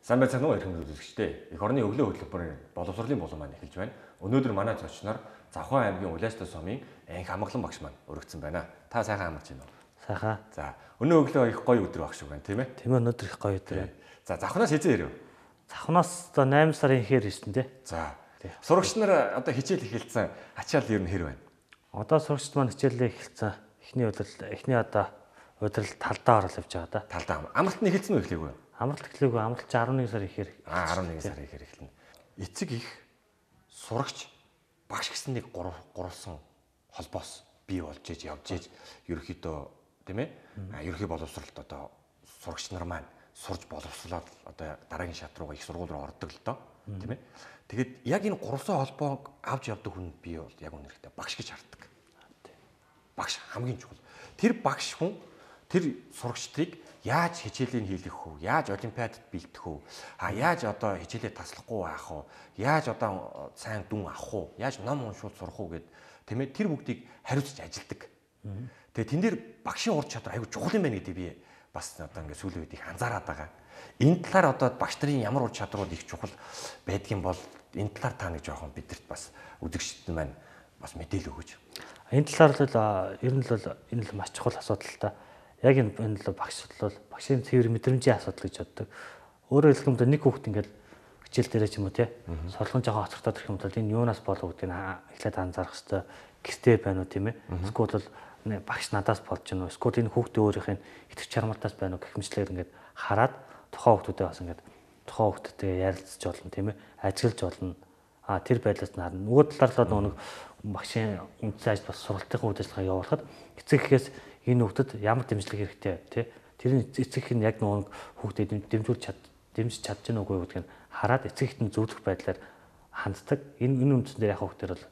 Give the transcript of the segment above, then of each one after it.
Сайн байцгаана уу эрхэм үзэгчдээ. Эх орны өглөө хөтөлбөрийн боловсролын булан маань эхэлж байна. Өнөөдөр манай зочноор Завхан аймгийн Улаастай сумын анхи хамглан багш маань өргөцсөн байна. Та сайхан амарч байна уу? Сайхан. За, өнөө өглөө их гоё өдөр баг шиг байна, тийм ээ? Тийм ээ, өнөөдөр их гоё өдөр байна. За, Завханаас хэзээ ирв? Завханаас одоо 8 сарын ихээр ирсэн тий. За. Сурагч нар одоо хичээл эхэлсэн. Ачаал ер нь хэр байна? Одоо сурагчид маань хичээлээ эхэлсэн. Эхний одоо удирдал талдаа орол явж байгаа да. Талдаа. Амралт нь эхэлсэн үү эхлэв үү? Амралт эхлэв. Амралт 11 сарын ихээр. 11 сарын ихээр эхэлнэ. Эцэг их сурагч багш гэсэн нэг гурван холбоос бий болж явж ерөөхдөө тийм ээ? Ерөнхий боловсролд одоо сурагч нар маань сурж боловсруулаад одоо дараагийн шат руугаа их сургууль руу ордог л доо тийм ээ. Тэгэд яг энэ гурван холбоог авч явдаг хүн бий бол яг үнэхээр багш гэж хардаг. Багш хамгийн чухал. Тэр багш хүн тэр сурагчдыг яаж хичээлийн хийлгэх вэ? Яаж олимпиадад бэлдэх вэ? Яаж одоо хичээлээ таслахгүй байх вэ? Яаж одоо сайн дүн авах вэ? Яаж ном уншуул сурах вэ гэд тийм ээ тэр бүгдийг хариуцж ажилдаг. Тэгээ тэн дээр багшийн ур чадвар аягүй чухал юм байна гэдэг би бас одоо ингээд сүүлийн үед их анзаараад байгаа. Энэ талаар одоо багш нарын ямар ур чадварууд их чухал байдгийн бол энэ талаар та нэг жоохон бидэрт бас үзэгчдэд маань бас мэдээлэл өгөөч. Энэ талаар л ер нь л энэ л маш чухал асуудал л та. Яг энэ л багшийн цэвэр мэдрэмжийн асуудал гэж боддог. Өөрөөр хэлбэл нэг хүүхэд ингээд хичээл дээрээ ч юм уу тий солон жоохон хоцрогдоод ирэх юм бол энэ юунаас болов гэдгийг эхлээд анзаарах хэрэгтэй. Гэртээ байна уу тийм ээ. Эсвэл багш надаас болж гэнэ үү? Эсвэл энэ хүүхдийн өөрийнх нь итгэж чармалтаас байна уу гэх мэтлэр ингээд хараад тухайн хүүхдүүдээ бас ингээд тухайн хүүхдүүдтэйгээ ярилцж болно тийм ээ. Ажиглаж болно. Тэр байдлаас нь харна. Нөгөө талаар л нэг багшийн үндсэн ажил бас сургалтын үйл ажиллагаа явуулахад эцэг эхээс энэ хүүхдэд ямар дэмжлэг хэрэгтэй тий. Тэр эцэг их нь яг нөгөө хүүхдэд дэмжиж чадж гэнэ үгүй гэдгийг хараад эцэг ихтэн зөвлөх байдлаар ханддаг. Энэ үндсэн дээр яг хүүхдэр бол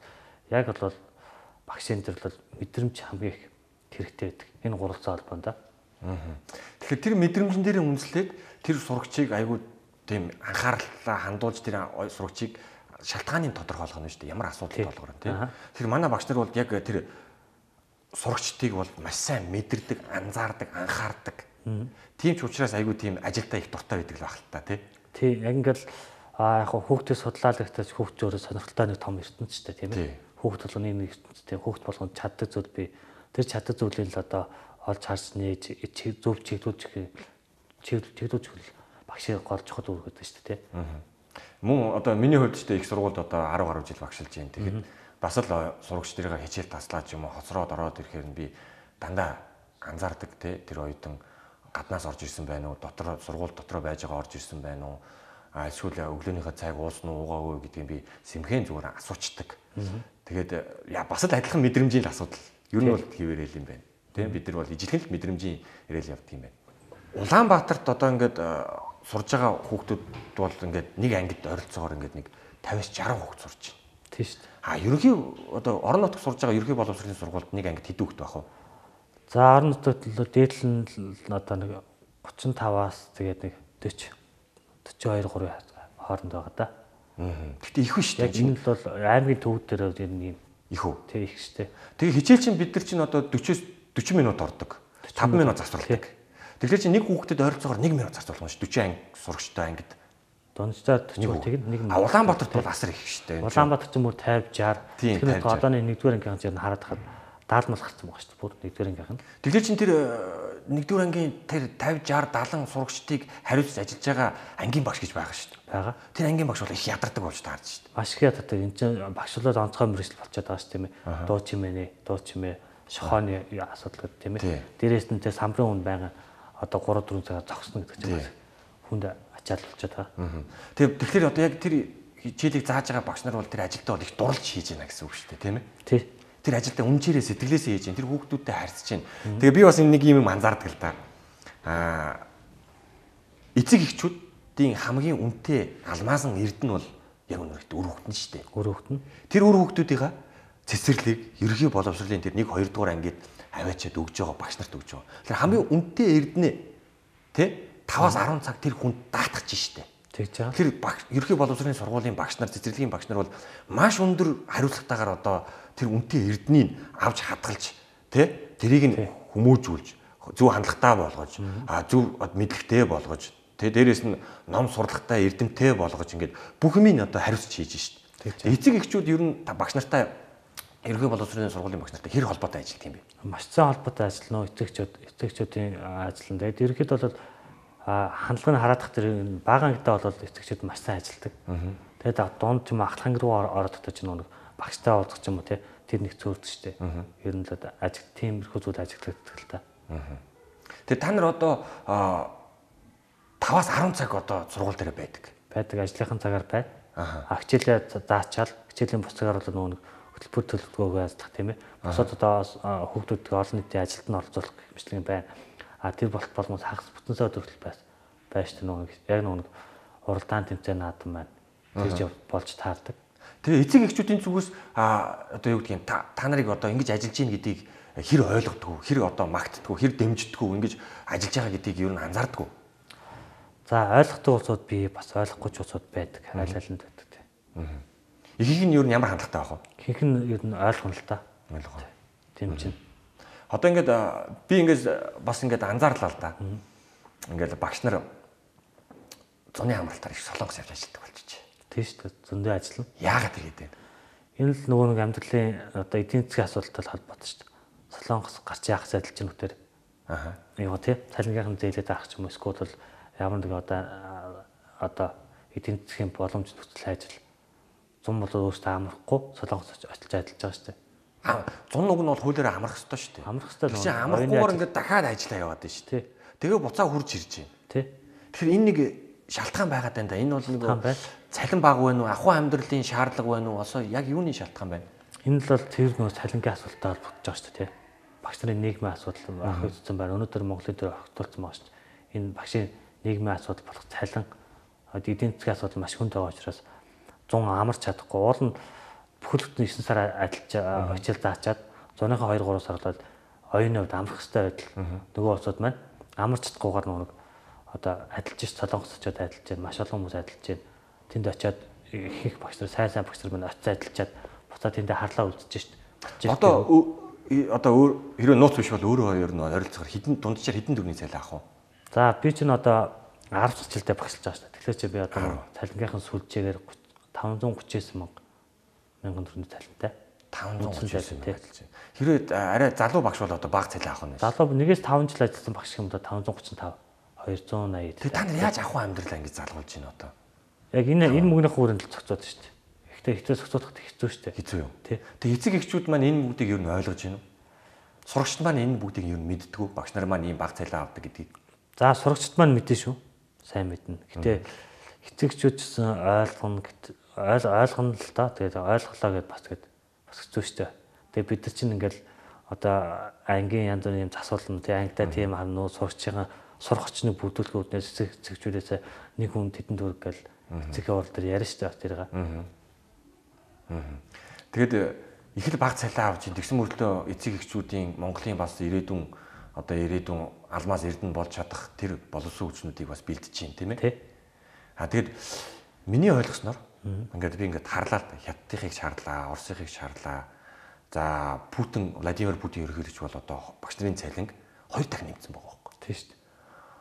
яг бол багшийн дээр бол мэдрэмж хамгийн их хэрэгтэй байдаг. Энэ гурван холбоонд да. Тэгэхээр тэр мэдрэмжэн дээр үндэслээд тэр сурагчийг айгүй тийм анхаарлаа хандуулж тэр сурагчийг шалтгааныг тодорхойлох нь шүү дээ. Ямар асуудал толгоор нь тийм. Тэр манай багш нар бол яг тэр сурагчдыг бол маш сайн мэдэрдэг, анзаардаг, анхаардаг. Тийм ч учраас айгүй тийм ажилдаа их дуртай байдаг л байх л та тий. Тий, яг ингээл яг хүүхдээ судлаалагтаж хүүхд өөрөө сонирхолтой нэг том ертөнц ч тийм ээ. Хүүхд болгоны нэг ертөнцтэй хүүхд болгонд чаддаг зүйл би тэр чаддаг зүйлийг л одоо олж харж нээж зөв чиглүүлж багшийн гол чухал үүрэг гэдэг шүү дээ тий. Мөн одоо миний хувьд ч их сургуульд одоо 10 гаруй жил багшилж байна. Тэгэхэд бас л сурагч дээрээ хичээл таслаад юм уу хоцроод ороод ирэхээр нь би дандаа анзаардаг тий. Тэр оюутан гаднаас орж ирсэн байна уу? Сургууль дотроо байж байгаа орж ирсэн байна уу? Эсвэл өглөөнийхөө цайг уусан уу уугаагүй гэдгийг би сэмхэн зүгээр асуучдаг. Тэгээд бас л адилхан мэдрэмжийн асуудал. Ер нь бол хിവэрэл юм байна. Тий бид нар бол ижилхэн л мэдрэмжийн ирээл явдаг юм байна. Улаанбаатарт одоо ингээд сурж байгаа хүүхдүүд бол ингээд нэг ангид ойролцоогоор ингээд нэг 50-60 хүүхд сурж байна. Тийм шүү дээ. Ерөнхий одоо орон нутагт сурж байгаа ерөнхий боловсролын сургуульд нэг ангид хэдэн хүүхд байх вэ? За орон нутагт л дээдл нь одоо нэг 35-аас тэгээд нэг 42-3 хооронд байгаа да. Гэхдээ их биш дээ. Энэ бол аймгийн төвд дээр ер нь юм их үү? Тэг их шүү дээ. Тэгээ хичээл чинь бид нар чинь одоо 40-с 40 минут ордог. 5 минут зарцуулдаг. Тэгэхээр чи нэг хүүхдэд ойролцоогоор 1 минут зарцуулах нь 40 анги сурагчтай ангид. Дунджаар 40 тэг нэг минут. Улаанбаатарт бол асар их шүү дээ. Улаанбаатар ч юм уу 50 60. Тэгэхээр одооны 1-р ангийн чинь хараад хахад 70 мал гарсан байгаа шүү дээ. Бүр 1-р ангийнх нь. Тэгэхээр чин тэр 1-р ангийн тэр 50 60 70 сурагчдыг хариуцж ажиллаж байгаа ангийн багш гэж байгаа шүү дээ. Бага. Тэр ангийн багш бол их ядардаг болж таарч шүү дээ. Маш их ядардаг. Энд чинь багшлал онцгой мөрөсл болчиход байгаа шүү тийм ээ. Дуу чимээ, шохооны асуудал гэдэг тийм ээ. Дээрээс нь тэ самбарын үн байнга одоо 3-4 цагаар зогсно гэдэг чинь хүнд ачаал болчиход байгаа. Тэгэхээр одоо яг тэр хичээлийг зааж байгаа багш нар бол тэр ажилдаа бол их дурлж хийж байна гэсэн үг шүү дээ тийм ээ. Тий. Тэр ажилдаа үнчээрээ сэтгэлээсээ хийж байна. Тэр хүүхдүүдтэй харьцаж байна. Тэгээ би бас нэг юм анзаардаг л та. Эцэг эхчүүдийн хамгийн үнэтэй алмаасан эрдэнэ бол яг үнэхээр үр хүүхдэн шүү дээ. Үр хүүхдэн. Тэр үр хүүхдүүдийн цэцэрлэг ерөнхий боловсролын тэр 1-2 дугаар ангид аваачаад өгж байгаа багш нарт өгж байгаа. Тэр хамгийн үнэтэй эрдэнэ тий 5-аас 10 цаг тэр хүнд даатгаж штэ. Тэгж байгаа. Тэр ерөнхий боловсролын сургуулийн багш нар, цэцэрлэгийн багш нар бол маш өндөр хариуцлагатайгаар одоо тэр үнэтэй эрдэнийг авч хадгалж тий тэрийг нь хүмүүжүүлж зөв хандлагатай болгож зөв мэдлэгтэй болгож Тэ дээрээс нь ном сурлагатай эрдэмтэй болгож ингээд бүх юмыг одоо хариуцж хийж шít. Эцэг эхчүүд ер нь багш нартай ерөнхий боловсролын сургуулийн багш нартай хэр холбоотой ажилладаг юм бэ? Маш сайн холбоотой ажиллана эцэгчүүдийн ажил нь. Тэгээд ерөнхийдөө бол хандлагыг хараадах тэр бага ангидаа бол эцэгчүүд маш сайн ажилладаг. Тэгээд дунд юм ахлах анги руу ороод очиж нэг багштай уулзах юм уу те тэр нэг зөөрдөг штэ. Ер нь л ажиг тиймэрхүү зүйл ажигладаг л та. Тэгээд та нар одоо 5-аас 10 цаг одоо сургууль дээр байдаг. Байдаг ажлынхан цагаар байна. Хичээлээ заачаал хичээлийн буцаагаар бол нэг хөтөлбөр төлөвлөгөөгөө яздах тийм ээ. Босоод одоо хүүхдүүдтэй олон нийтийн ажилд нь оролцуулах мэтлэг байна. Тэр болмоос хагас бүтэнсээ өдөртөл байж шүү дээ. Яг нэг уралдаан тэмцээн наадам байна. Тэгж болж таардаг. Тэгээ эцэг эхчүүдийн зүгээс одоо юу гэдгийг та нарыг одоо ингэж ажиллаж гин гэдгийг хэр ойлгодгоо, хэр одоо магтдгоо, хэр дэмждгөө ингэж ажиллаж байгаа гэдгийг ер нь анзаардгоо. За ойлгохгүй улсууд би бас ойлгохгүй ч улсууд байдаг. Айл-айланд байдаг тийм. Ихэнх нь ер нь ямар хандлагатай байх вэ? Ихэнх нь ер нь ойлгоно л та. Ойлгоо. Тийм чинь. Одоо ингээд би ингээд бас ингээд анзаарлаа л да. Ингээд багш нар зуны хамралтаар их солонгос явж ажилладаг болчихжээ. Тийм шүү дээ. Зөндөө ажиллана. Яагаад тэгээд вэ? Энэ л нөгөө нэг амьдралын одоо эдийн засгийн асуудалтай холбоотой шүү дээ. Солонгос гарч яах задалж чинь үтэр. Яа тий. Цалингийнхан зээлээд авах ч юм уу эсвэл бол ямар нэг одоо эдийн засгийн боломж нөхцөл ажил зам бол өөртөө амрахгүй солонгос очиж ажиллаж байгаа шүү дээ. Зун уг нь бол хуулиараа амрах ёстой шүү дээ. Амрах ёстой. Чи амрахгүйгээр ингээд дахиад ажиллаа яваад байна шүү дээ. Тэгээ буцаа хурж ирж байна. Тий. Тэгэхээр энэ нэг шалтгаан байгаад байна да. Энэ бол нэг цалин бага байна уу? Ахуй амьдралын шаардлага байна уу? Осоо яг юуны шалтгаан байна? Энэ л бол тэр нөө цалингийн асуудалтай холбогдож байгаа шүү дээ. Багш нарын нийгмийн асуудал ах үзсэн байна. Өнөөдөр Монголын дээр огтолцсон байгаа шүү дээ. Энэ багшийн нийгмийн асуудал болох цалин эдийн засгийн асуудал маш хүнд байгаа учраас 100 амарч чадахгүй. Уул нь бүхэл бүтэн 9 сар ажиллаж хичээл заачаад 100-ынхаа 2-3 сар болоод оюуны хувьд амрах хэрэгтэй байтал нөгөө улсууд маань амарч чадахгүйгээр нэг одоо адилж ш солонгос очоод адилж байна. Маш олон хүмүүс адилж байна. Тэнд очиад их багш нар сайн багш нар маань очиж адилжаад буцаад тэндээ харлаа үлдэж шít. Одоо хэрвээ нууц биш бол өөрөө хоёр нь ойролцоогоор хідэн дунджаар хідэн төгрөгийн цалин авах уу? За би чинь одоо 10 цэцэлдээ багшилж байгаа шүү дээ. Тэгэхээр чи би одоо цалингийнхан сүлжээгээр 539 мянган төгрөгийн цалинтай. 539 ажиллаж. Хэрвээ арай залуу багш бол одоо бага цалин авах нь. Залуу нэгээс 5 жил ажилласан багш юм да 535 280. Тэгээ та нар яаж ахуй амьдралаа ингэж залгуулж байна одоо? Яг энэ мөнгөний хүрээнд л зохицоод шүү дээ. Ихтэй зохицуулах хэцүү шүү дээ. Хэцүү юу? Тэгээ эцэг эхчүүд маань энэ бүгдийг ер нь ойлгож байна уу? Сурагчид маань энэ бүгдийг ер нь мэддэг үү? Багш нар маань ийм бага цалин авдаг гэдгийг. За сурагчид маань мэдэн шүү. Сайн мэднэ. Гэтэ эцэгчүүд ч ойлгоно л та. Тэгээд ойлголоо гэдээ бас хэцүү шүү дээ. Тэгээд бид нар чинь ингээл одоо ангийн янз бүрийн юм засварлна тий ангитай тийм харна уу сурагчийн сурах очны бүдүүлгүүднээс эцэгчүүдээс нэг хүн тэдэн төгрөг гэл эцэг хурал дээр ярьж штэ тэрга. Тэгэд их л бага цалин авч тэгсэн мөртлөө эцэг эхчүүдийн Монголын бас ирээдүйн алмаас эрдэнэ болж чадах тэр боловсон хүчнүүдийг бас бэлдэж чинь тийм ээ. Тэгэд миний ойлгосноор ингээд би ингээд харлаа хятадынхыг шаарлаа, Оросынхыг шаарлаа. За Владимир Путин ерөнхийлөгч бол одоо багш нарын цалинг 2 дахин нэмсэн байгаа байхгүй. Тийм шүү дээ.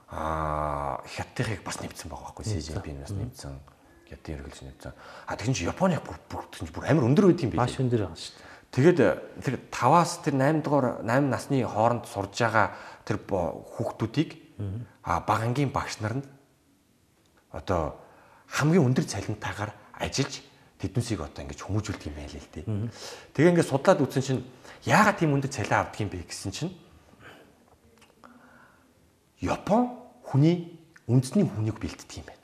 Хятадынхыг бас нэмсэн байгаа байхгүй. Си Жинпин бас нэмсэн. Хятадын ерөнхийлөгч нэмсэн. Тэгин чи Японы бүр амар өндөр байт юм биш. Маш өндөр байгаа шүү дээ. Тэгээд тэр 5-аас тэр 8 дугаар 8 насны хооронд сурж байгаа тэр хүүхдүүдийг багангийн багш нар нь одоо хамгийн өндөр цалинтайгаар ажиллаж тэднүүсийг одоо ингэж хүмүүжүүлдэг юм байл л дээ. Тэгээ ингээд судлаад үзсэн чинь яагаад тийм өндөр цалин авдаг юм бэ гэсэн чинь Япон хүний үндэсний хүнийг бэлддэг юм байна.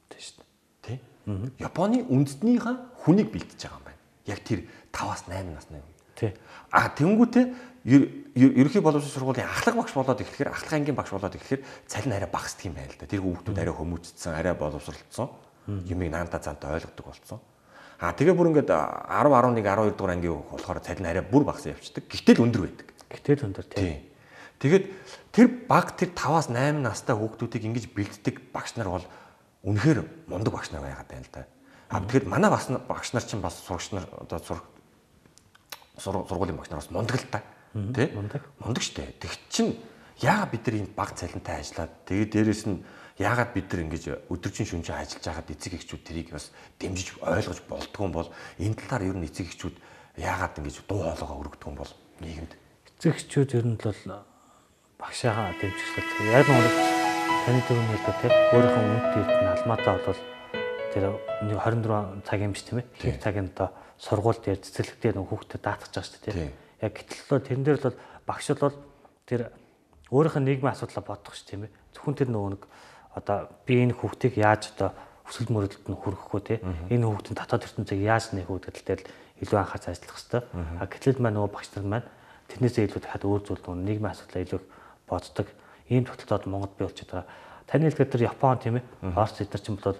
Тийм шүү дээ. Тэ? Японы үндэснийхээ хүнийг бэлдэж байгаа юм байна. Яг тэр 5-аас 8 насны. Тий. Тэнгүүтээ ерөнхий боловсролын сургуулийн ахлах багш болоод эхлэхээр ахлах ангийн багш болоод эхлэхээр цалин арай багасдаг юм байна л да. Тэр хүүхдүүд арай хүмүүждсэн, арай боловсролцсон. Юмыг наантаа цаантаа ойлгодог болсон. Тэгээ бүр ингээд 10, 11, 12 дугаар ангийн болохоор цалин арай бүр багасаа явцдаг. Гэтэл өндөр байдаг. Гэтэл өндөр тий. Тэгээд тэр баг тэр 5-аас 8 настай хүүхдүүдийг ингэж бэлддэг багш нар бол үнэхээр мундаг багш нар байгаад байна л да. Тэгэхээр манай багш нар чинь бас сурагч нар одоо сургуулийн багш нар бас мундаг л та. Тэ? Мундаг штэ. Тэг чин яагаад бид нар ийм бага цалинтай ажиллаад тэгээд дээрэс нь яагаад бид нар ингэж өдөржин шөнөжин ажиллаж байгаад эцэг эхчүүд тэрийг бас дэмжиж ойлгож болдгоо юм бол энэ талаар ер нь эцэг эхчүүд яагаад ингэж дуу хоолойгоо өргөдөг юм бол нийгэмд эцэг эхчүүд ер нь бол багшаа дэмжих хэрэгтэй. Яг нэг таны төрөний хэлдэг тийм өөрийнхөө үнэтэй хэлбэр алмаатаа бол тэр 24 цагийн биш тийм ээ. Их цагийн одоо сургууль дээр цэцэрлэгтээ нэг хүүхдэд даатгаж байгаа шүү дээ тийм. Яг гэтэл бол тэрэн дээр бол багш бол тэр өөрийнхөө нийгмийн асуудлаа бодох ш тийм ээ. Зөвхөн тэр нөгөө нэг одоо би энэ хүүхдийг яаж одоо хүсэл мөрөлдөд нь хүрэхгүй тийм. Энэ хүүхдийн дотоод ертөнцийг яаж нээх үү гэдэг дээр илүү анхаарч ажиллах хэрэгтэй. А гэтэл маань нөгөө багш нар маань тэрнээсээ илүү дахиад өөр зүйл нийгмийн асуудлаа илүү боддог. Ийм тогтолцоод Монгол бий болчиход байгаа. Таны хэлдгээр тэр Япон тийм ээ. Орос эдэр чинь бол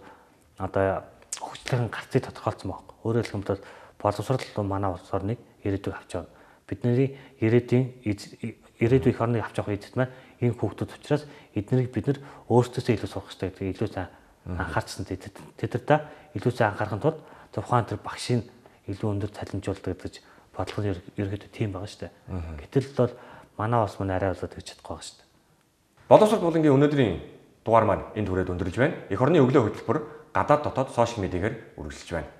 одоо хөгжлийн гарцыг тодорхойлсон байхгүй. Өөрөөр хэлбэл боловсрол манай улс орныг ирээдүйг авч явна. Бидний ирээдүйн их орныг авч явах эцэд маань энэ хүүхдүүд учраас эднийг бид нар өөрсдөөсөө илүү сурах хэрэгтэй гэдгийг илүү сайн анхаарсан. Тэдэртээ илүү сайн анхаарахын тулд тухайн тэр багшийн илүү өндөр цалинжуулдаг гэж бодлого нь ерөөдөө тийм байгаа шүү дээ. Гэтэл бол манай улс маань арай болоод гэж чадахгүй байгаа шүү дээ. Боловсрол булангийн өнөөдрийн дугаар маань энд хүрээд өндөрлөж байна. Эх орны өглөө хөтөлбөр гадаад дотоод сошиал медиагаар үргэлжилж байна.